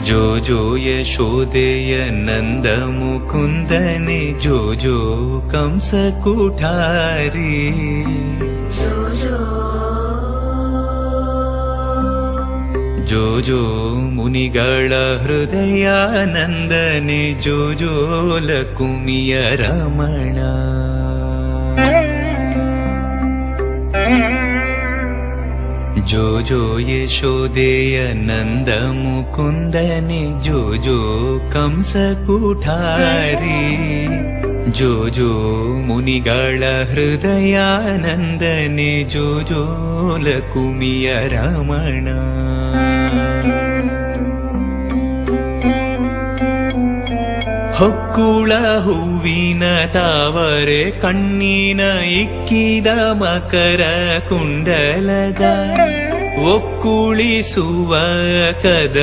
ಜೋ ಜೋ ಯಶೋದೆಯ ನಂದ ಮುಕುಂದನೆ ಜೋ ಜೋ ಕಂಸ ಕುಠಾರಿ ಜೋ ಜೋ ಮುನಿಗಳ ಹೃದಯಾನಂದನೆ ಜೋ ಜೋ ಲಕುಮಿಯ ರಮಣ ಜೋ ಜೋ ಯಶೋದೆಯ ನಂದ ಮುಕುಂದನೆ ಜೋ ಜೋ ಕಂಸ ಕುಠಾರಿ ಜೋ ಜೋ ಮುನಿಗಳ ಹೃದಯಾನಂದನೆ ಜೋ ಜೋ ಲಕುಮಿಯ ರಮಣ ಹೊಕ್ಕುಳ ಹೂವಿನ ತಾವರೆ ಕಣ್ಣಿನ ಇಕ್ಕಿದ ಮಕರ ಕುಂಡಲದ ಒಕ್ಕುಳಿಸುವ ಕದ